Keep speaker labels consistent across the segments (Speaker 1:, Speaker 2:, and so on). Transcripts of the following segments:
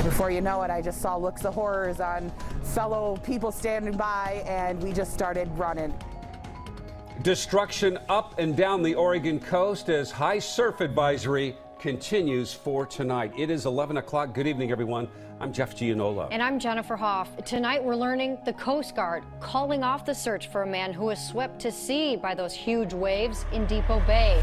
Speaker 1: Before you know it, I just saw looks of horrors on fellow people standing by, and we just started running.
Speaker 2: Destruction up and down the Oregon coast as high surf advisory continues for tonight. It is 11 o'clock. Good evening, everyone. I'm Jeff Gianola.
Speaker 3: And I'm Jennifer Hoff. Tonight we're learning the Coast Guard calling off the search for a man who was swept to sea by those huge waves in Depot Bay.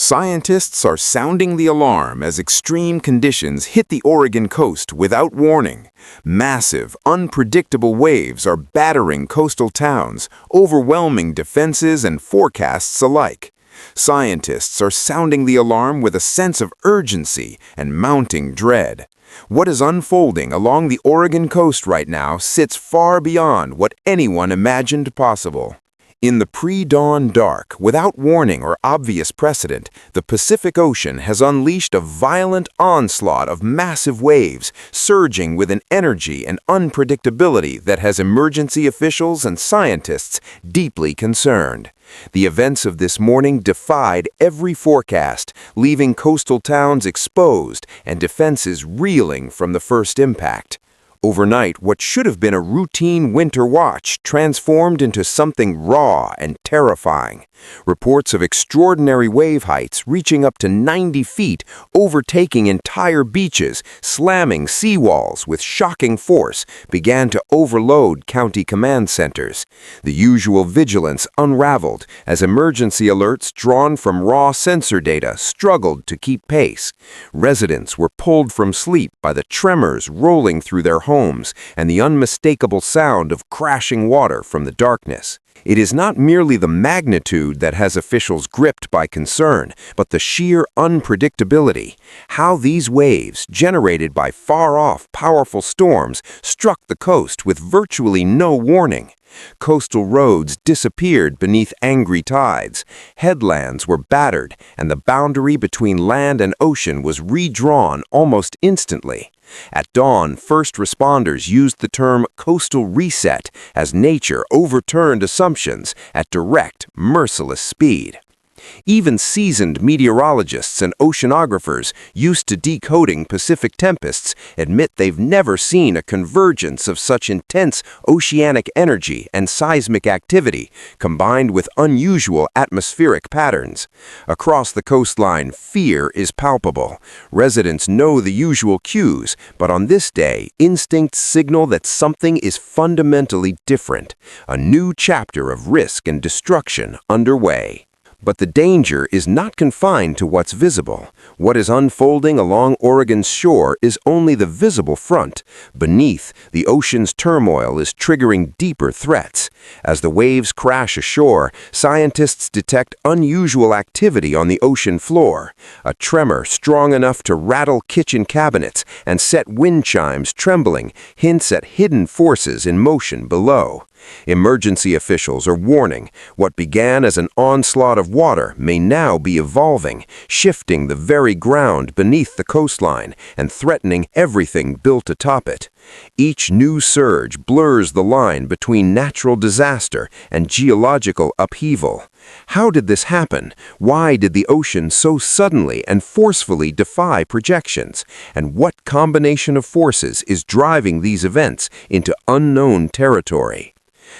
Speaker 4: Scientists are sounding the alarm as extreme conditions hit the Oregon coast without warning. Massive, unpredictable waves are battering coastal towns, overwhelming defenses and forecasts alike. Scientists are sounding the alarm with a sense of urgency and mounting dread. What is unfolding along the Oregon coast right now sits far beyond what anyone imagined possible. In the pre-dawn dark, without warning or obvious precedent, the Pacific Ocean has unleashed a violent onslaught of massive waves, surging with an energy and unpredictability that has emergency officials and scientists deeply concerned. The events of this morning defied every forecast, leaving coastal towns exposed and defenses reeling from the first impact. Overnight, what should have been a routine winter watch transformed into something raw and terrifying. Reports of extraordinary wave heights reaching up to 90 feet, overtaking entire beaches, slamming seawalls with shocking force, began to overload county command centers. The usual vigilance unraveled as emergency alerts drawn from raw sensor data struggled to keep pace. Residents were pulled from sleep by the tremors rolling through their homes and the unmistakable sound of crashing water from the darkness. It is not merely the magnitude that has officials gripped by concern, but the sheer unpredictability. How these waves, generated by far-off powerful storms, struck the coast with virtually no warning. Coastal roads disappeared beneath angry tides. Headlands were battered, and the boundary between land and ocean was redrawn almost instantly. At dawn, first responders used the term coastal reset as nature overturned assumptions at direct, merciless speed. Even seasoned meteorologists and oceanographers used to decoding Pacific tempests admit they've never seen a convergence of such intense oceanic energy and seismic activity combined with unusual atmospheric patterns. Across the coastline, fear is palpable. Residents know the usual cues, but on this day, instincts signal that something is fundamentally different, a new chapter of risk and destruction underway. But the danger is not confined to what's visible. What is unfolding along Oregon's shore is only the visible front. Beneath, the ocean's turmoil is triggering deeper threats. As the waves crash ashore, scientists detect unusual activity on the ocean floor. A tremor strong enough to rattle kitchen cabinets and set wind chimes trembling hints at hidden forces in motion below. Emergency officials are warning what began as an onslaught of water may now be evolving, shifting the very ground beneath the coastline and threatening everything built atop it. Each new surge blurs the line between natural disaster and geological upheaval. How did this happen? Why did the ocean so suddenly and forcefully defy projections? And what combination of forces is driving these events into unknown territory?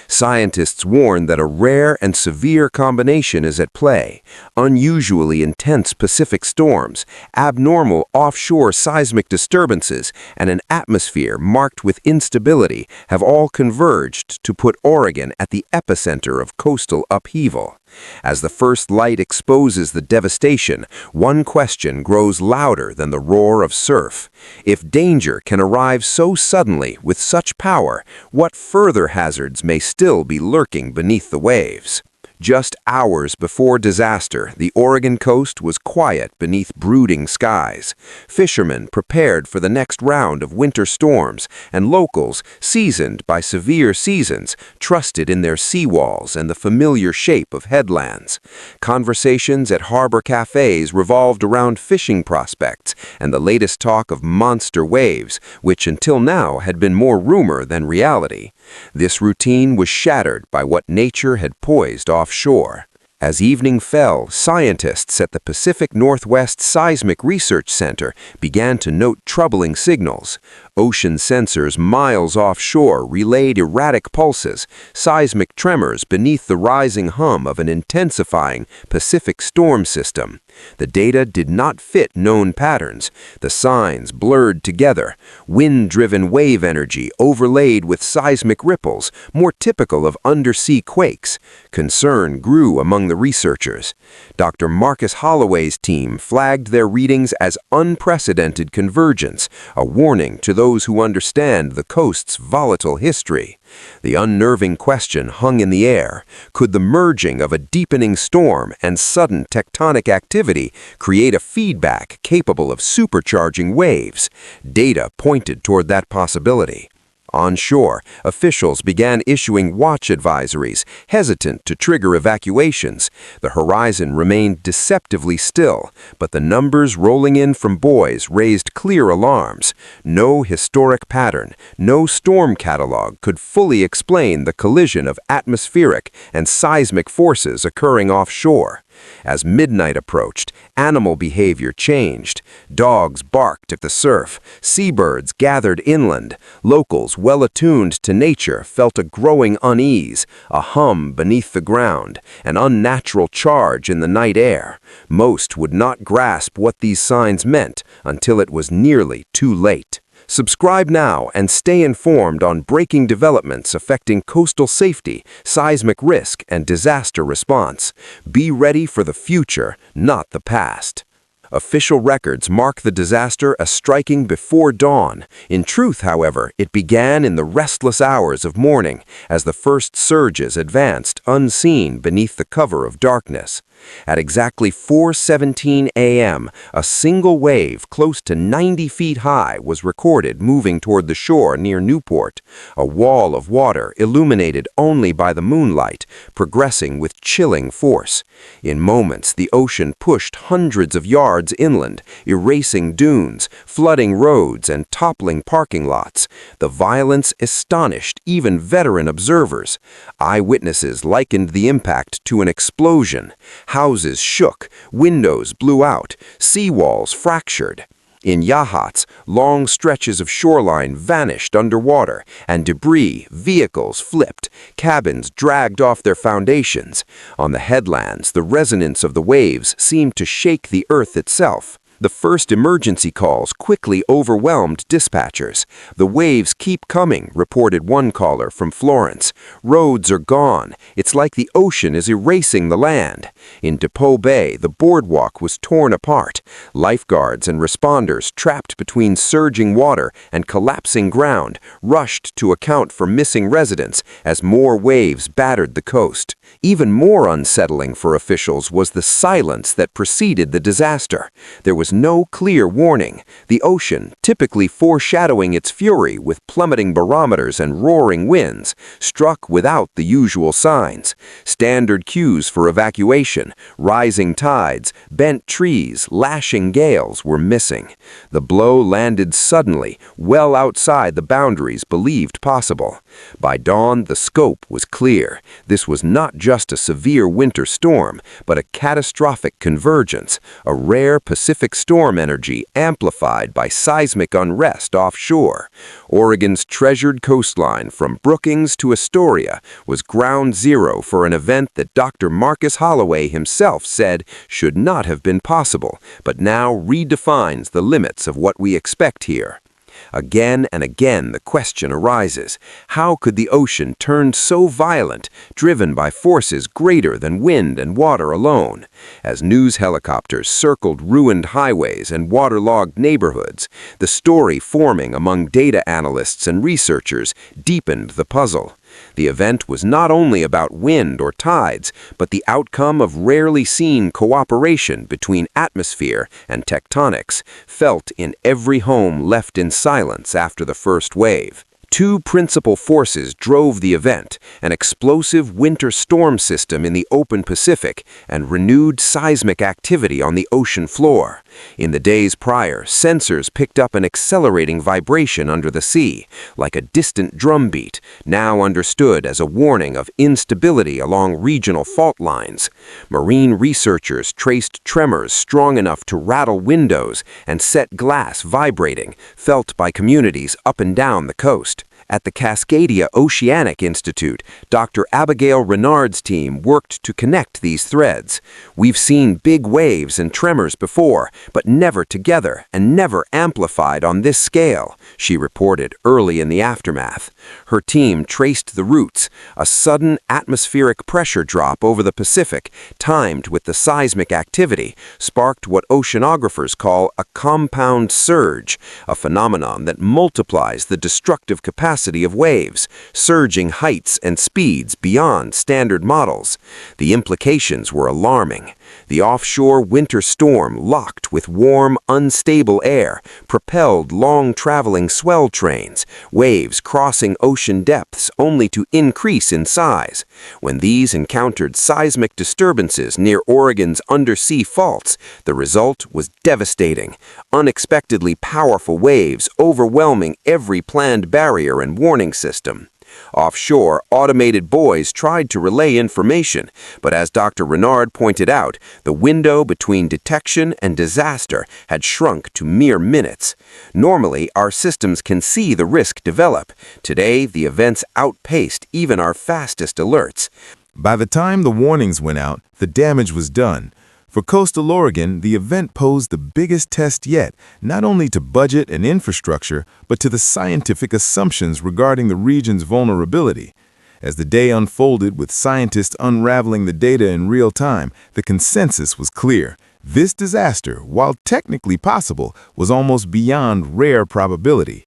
Speaker 4: Scientists warn that a rare and severe combination is at play. Unusually intense Pacific storms, abnormal offshore seismic disturbances, and an atmosphere marked with instability have all converged to put Oregon at the epicenter of coastal upheaval. As the first light exposes the devastation, one question grows louder than the roar of surf. If danger can arrive so suddenly with such power, what further hazards may still be lurking beneath the waves? Just hours before disaster, the Oregon coast was quiet beneath brooding skies. Fishermen prepared for the next round of winter storms, and locals, seasoned by severe seasons, trusted in their seawalls and the familiar shape of headlands. Conversations at harbor cafes revolved around fishing prospects and the latest talk of monster waves, which until now had been more rumor than reality. This routine was shattered by what nature had poised offshore. As evening fell, scientists at the Pacific Northwest Seismic Research Center began to note troubling signals. Ocean sensors miles offshore relayed erratic pulses, seismic tremors beneath the rising hum of an intensifying Pacific storm system. The data did not fit known patterns. The signs blurred together, wind-driven wave energy overlaid with seismic ripples, more typical of undersea quakes. Concern grew among the researchers. Dr. Marcus Holloway's team flagged their readings as unprecedented convergence, a warning to those who understand the coast's volatile history. The unnerving question hung in the air. Could the merging of a deepening storm and sudden tectonic activity create a feedback capable of supercharging waves? Data pointed toward that possibility. Onshore, officials began issuing watch advisories, hesitant to trigger evacuations. The horizon remained deceptively still, but the numbers rolling in from buoys raised clear alarms. No historic pattern, no storm catalog could fully explain the collision of atmospheric and seismic forces occurring offshore. As midnight approached, animal behavior changed. Dogs barked at the surf, seabirds gathered inland. Locals well attuned to nature felt a growing unease, a hum beneath the ground, an unnatural charge in the night air. Most would not grasp what these signs meant until it was nearly too late. Subscribe now and stay informed on breaking developments affecting coastal safety, seismic risk, and disaster response. Be ready for the future, not the past. Official records mark the disaster as striking before dawn. In truth, however, it began in the restless hours of morning as the first surges advanced unseen beneath the cover of darkness. At exactly 4:17 a.m., a single wave close to 90 feet high was recorded moving toward the shore near Newport, a wall of water illuminated only by the moonlight, progressing with chilling force. In moments, the ocean pushed hundreds of yards inland, erasing dunes, flooding roads, and toppling parking lots. The violence astonished even veteran observers. Eyewitnesses likened the impact to an explosion. Houses shook, windows blew out, seawalls fractured. In Yachats, long stretches of shoreline vanished underwater, and debris, vehicles flipped, cabins dragged off their foundations. On the headlands, the resonance of the waves seemed to shake the earth itself. The first emergency calls quickly overwhelmed dispatchers. "The waves keep coming," reported one caller from Florence. "Roads are gone. It's like the ocean is erasing the land." In Depew Bay, the boardwalk was torn apart. Lifeguards and responders, trapped between surging water and collapsing ground, rushed to account for missing residents as more waves battered the coast. Even more unsettling for officials was the silence that preceded the disaster. There was no clear warning. The ocean, typically foreshadowing its fury with plummeting barometers and roaring winds, struck without the usual signs. Standard cues for evacuation, rising tides, bent trees, lashing gales were missing. The blow landed suddenly, well outside the boundaries believed possible. By dawn, the scope was clear. This was not just a severe winter storm, but a catastrophic convergence, a rare Pacific storm energy amplified by seismic unrest offshore. Oregon's treasured coastline from Brookings to Astoria was ground zero for an event that Dr. Marcus Holloway himself said should not have been possible, but now redefines the limits of what we expect here. Again and again the question arises, how could the ocean turn so violent, driven by forces greater than wind and water alone? As news helicopters circled ruined highways and waterlogged neighborhoods, the story forming among data analysts and researchers deepened the puzzle. The event was not only about wind or tides, but the outcome of rarely seen cooperation between atmosphere and tectonics, felt in every home left in silence after the first wave. Two principal forces drove the event: an explosive winter storm system in the open Pacific and renewed seismic activity on the ocean floor. In the days prior, sensors picked up an accelerating vibration under the sea, like a distant drumbeat, now understood as a warning of instability along regional fault lines. Marine researchers traced tremors strong enough to rattle windows and set glass vibrating, felt by communities up and down the coast. At the Cascadia Oceanic Institute, Dr. Abigail Renard's team worked to connect these threads. We've seen big waves and tremors before, but never together and never amplified on this scale, she reported early in the aftermath. Her team traced the roots: a sudden atmospheric pressure drop over the Pacific, timed with the seismic activity, sparked what oceanographers call a compound surge, a phenomenon that multiplies the destructive capacity of waves, surging heights and speeds beyond standard models. The implications were alarming. The offshore winter storm locked with warm, unstable air, propelled long-traveling swell trains, waves crossing ocean depths only to increase in size. When these encountered seismic disturbances near Oregon's undersea faults, the result was devastating. Unexpectedly powerful waves overwhelming every planned barrier and warning system. Offshore, automated buoys tried to relay information, but as Dr. Renard pointed out, the window between detection and disaster had shrunk to mere minutes. Normally, our systems can see the risk develop. Today, the events outpaced even our fastest alerts.
Speaker 5: By the time the warnings went out, the damage was done. For coastal Oregon, the event posed the biggest test yet, not only to budget and infrastructure, but to the scientific assumptions regarding the region's vulnerability. As the day unfolded with scientists unraveling the data in real time, the consensus was clear. This disaster, while technically possible, was almost beyond rare probability.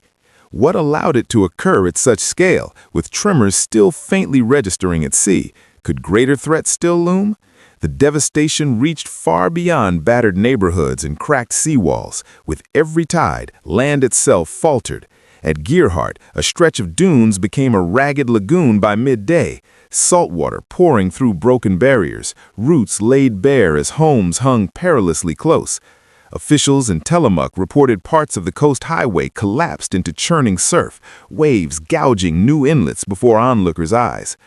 Speaker 5: What allowed it to occur at such scale, with tremors still faintly registering at sea? Could greater threats still loom? The devastation reached far beyond battered neighborhoods and cracked seawalls. With every tide, land itself faltered. At Gearhart, a stretch of dunes became a ragged lagoon by midday, salt water pouring through broken barriers, roots laid bare as homes hung perilously close. Officials in Tillamook reported parts of the coast highway collapsed into churning surf, waves gouging new inlets before onlookers' eyes.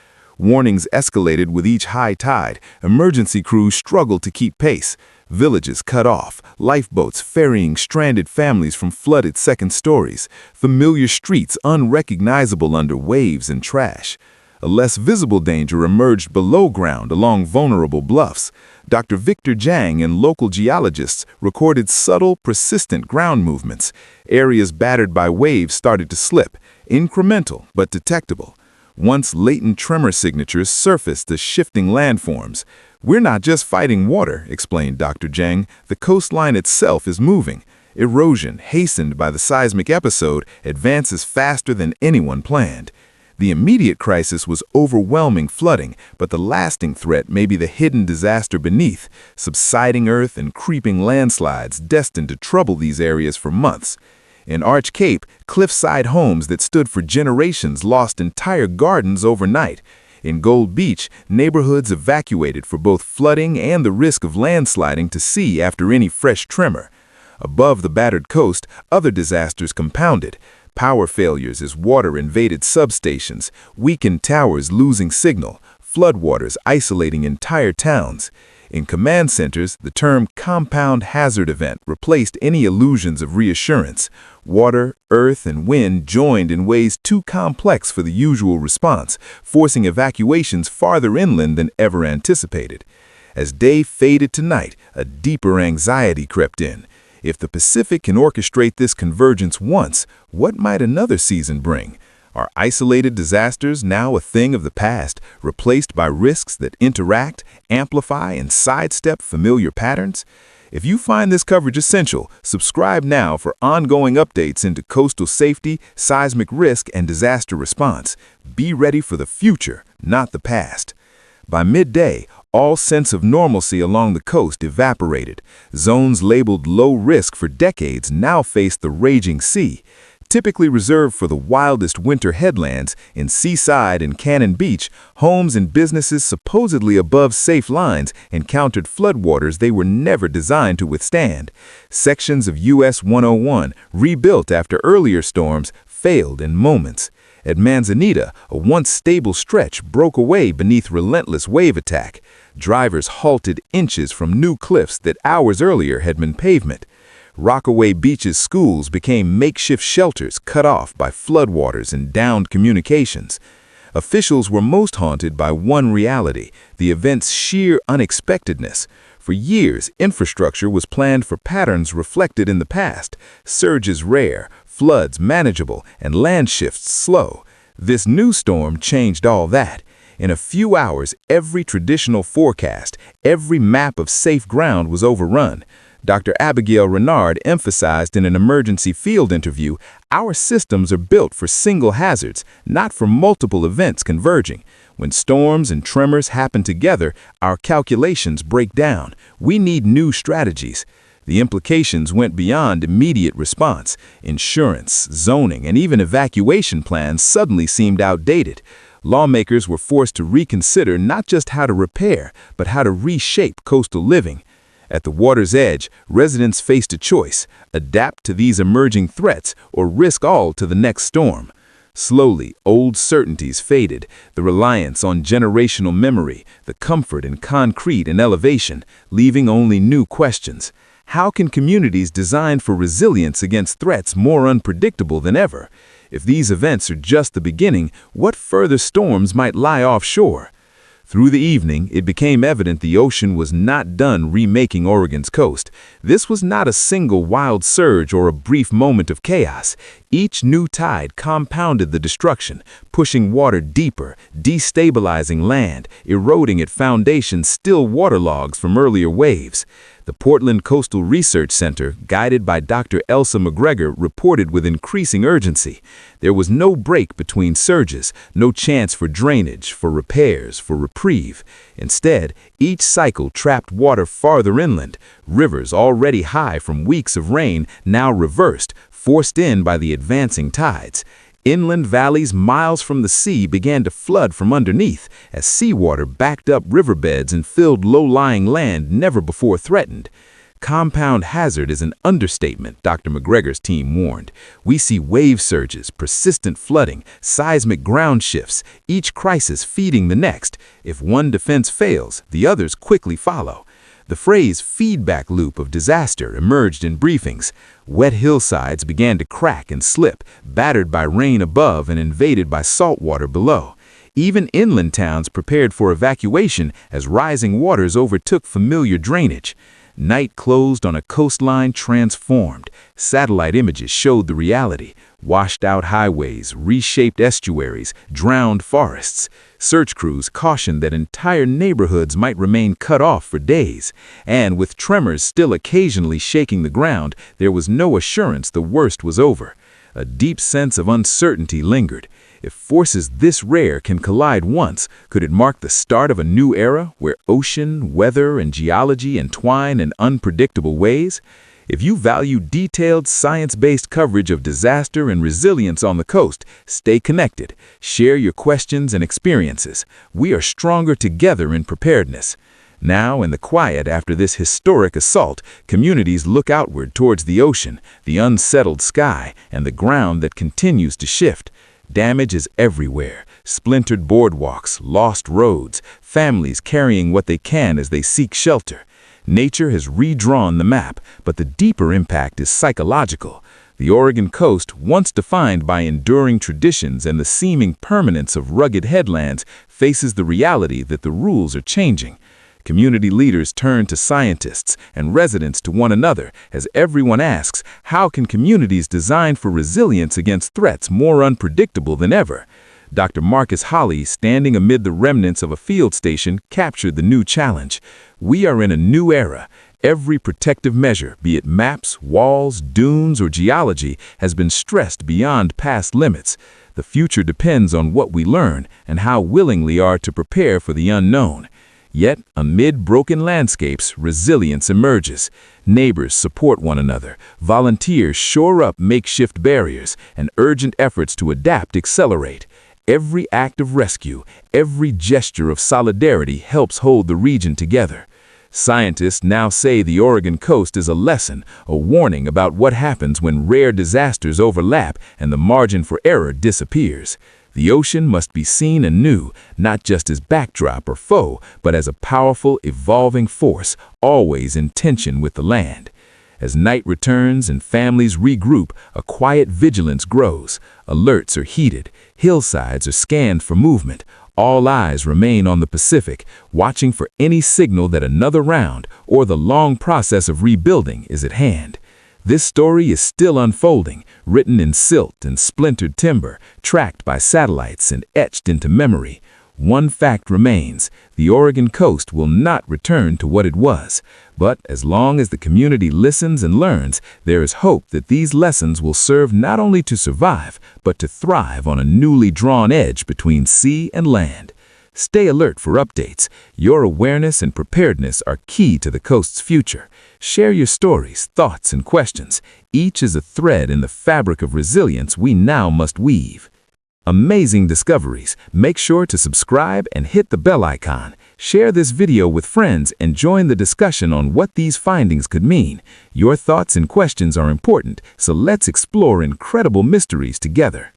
Speaker 5: Warnings escalated with each high tide. Emergency crews struggled to keep pace. Villages cut off, lifeboats ferrying stranded families from flooded second stories, familiar streets unrecognizable under waves and trash. A less visible danger emerged below ground along vulnerable bluffs. Dr. Victor Jang and local geologists recorded subtle, persistent ground movements. Areas battered by waves started to slip, incremental but detectable. Once latent tremor signatures surfaced as shifting landforms. "We're not just fighting water," explained Dr. Jang. "The coastline itself is moving. Erosion, hastened by the seismic episode, advances faster than anyone planned." The immediate crisis was overwhelming flooding, but the lasting threat may be the hidden disaster beneath, subsiding earth and creeping landslides destined to trouble these areas for months. In Arch Cape, cliffside homes that stood for generations lost entire gardens overnight. In Gold Beach, neighborhoods evacuated for both flooding and the risk of landsliding to sea after any fresh tremor. Above the battered coast, other disasters compounded. Power failures as water invaded substations, weakened towers losing signal, floodwaters isolating entire towns. In command centers, the term compound hazard event replaced any illusions of reassurance. Water, earth, and wind joined in ways too complex for the usual response, forcing evacuations farther inland than ever anticipated. As day faded to night, a deeper anxiety crept in. If the Pacific can orchestrate this convergence once, what might another season bring? Are isolated disasters now a thing of the past, replaced by risks that interact, amplify, and sidestep familiar patterns? If you find this coverage essential, subscribe now for ongoing updates into coastal safety, seismic risk, and disaster response. Be ready for the future, not the past. By midday, all sense of normalcy along the coast evaporated. Zones labeled low risk for decades now faced the raging sea. Typically reserved for the wildest winter headlands in Seaside and Cannon Beach, homes and businesses supposedly above safe lines encountered floodwaters they were never designed to withstand. Sections of US 101, rebuilt after earlier storms, failed in moments. At Manzanita, a once stable stretch broke away beneath relentless wave attack. Drivers halted inches from new cliffs that hours earlier had been pavement. Rockaway Beach's schools became makeshift shelters cut off by floodwaters and downed communications. Officials were most haunted by one reality, the event's sheer unexpectedness. For years, infrastructure was planned for patterns reflected in the past, surges rare, floods manageable, and land shifts slow. This new storm changed all that. In a few hours, every traditional forecast, every map of safe ground was overrun. Dr. Abigail Renard emphasized in an emergency field interview, "Our systems are built for single hazards, not for multiple events converging. When storms and tremors happen together, our calculations break down. We need new strategies." The implications went beyond immediate response. Insurance, zoning, and even evacuation plans suddenly seemed outdated. Lawmakers were forced to reconsider not just how to repair, but how to reshape coastal living. At the water's edge, residents faced a choice: adapt to these emerging threats or risk all to the next storm. Slowly, old certainties faded, the reliance on generational memory, the comfort in concrete and elevation, leaving only new questions. How can communities design for resilience against threats more unpredictable than ever? If these events are just the beginning, what further storms might lie offshore? Through the evening, it became evident the ocean was not done remaking Oregon's coast. This was not a single wild surge or a brief moment of chaos. Each new tide compounded the destruction, pushing water deeper, destabilizing land, eroding at foundations still waterlogged from earlier waves. The Portland Coastal Research Center, guided by Dr. Elsa McGregor, reported with increasing urgency. There was no break between surges, no chance for drainage, for repairs, for reprieve. Instead, each cycle trapped water farther inland. Rivers already high from weeks of rain now reversed, forced in by the advancing tides. Inland valleys miles from the sea began to flood from underneath as seawater backed up riverbeds and filled low-lying land never before threatened. Compound hazard is an understatement, Dr. McGregor's team warned. We see wave surges, persistent flooding, seismic ground shifts, each crisis feeding the next. If one defense fails, the others quickly follow. The phrase feedback loop of disaster emerged in briefings. Wet hillsides began to crack and slip, battered by rain above and invaded by salt water below. Even inland towns prepared for evacuation as rising waters overtook familiar drainage. Night closed on a coastline transformed. Satellite images showed the reality. Washed-out highways, reshaped estuaries, drowned forests. Search crews cautioned that entire neighborhoods might remain cut off for days. And with tremors still occasionally shaking the ground, there was no assurance the worst was over. A deep sense of uncertainty lingered. If forces this rare can collide once, could it mark the start of a new era where ocean, weather, and geology entwine in unpredictable ways? If you value detailed, science-based coverage of disaster and resilience on the coast, stay connected. Share your questions and experiences. We are stronger together in preparedness. Now, in the quiet after this historic assault, communities look outward towards the ocean, the unsettled sky, and the ground that continues to shift. Damage is everywhere. Splintered boardwalks, lost roads, families carrying what they can as they seek shelter. Nature has redrawn the map, but the deeper impact is psychological. The Oregon coast, once defined by enduring traditions and the seeming permanence of rugged headlands, faces the reality that the rules are changing. Community leaders turn to scientists and residents to one another as everyone asks, how can communities design for resilience against threats more unpredictable than ever? Dr. Marcus Holley, standing amid the remnants of a field station, captured the new challenge. We are in a new era. Every protective measure, be it maps, walls, dunes, or geology, has been stressed beyond past limits. The future depends on what we learn and how willing we are to prepare for the unknown. Yet, amid broken landscapes, resilience emerges. Neighbors support one another, volunteers shore up makeshift barriers, and urgent efforts to adapt accelerate. Every act of rescue, every gesture of solidarity helps hold the region together. Scientists now say the Oregon coast is a lesson, a warning about what happens when rare disasters overlap and the margin for error disappears. The ocean must be seen anew, not just as backdrop or foe, but as a powerful, evolving force, always in tension with the land. As night returns and families regroup, a quiet vigilance grows. Alerts are heeded, hillsides are scanned for movement. All eyes remain on the Pacific, watching for any signal that another round or the long process of rebuilding is at hand. This story is still unfolding, written in silt and splintered timber, tracked by satellites and etched into memory. One fact remains: the Oregon coast will not return to what it was. But as long as the community listens and learns, there is hope that these lessons will serve not only to survive, but to thrive on a newly drawn edge between sea and land. Stay alert for updates. Your awareness and preparedness are key to the coast's future. Share your stories, thoughts, and questions. Each is a thread in the fabric of resilience we now must weave. Amazing discoveries. Make sure to subscribe and hit the bell icon. Share this video with friends and join the discussion on what these findings could mean. Your thoughts and questions are important, so let's explore incredible mysteries together.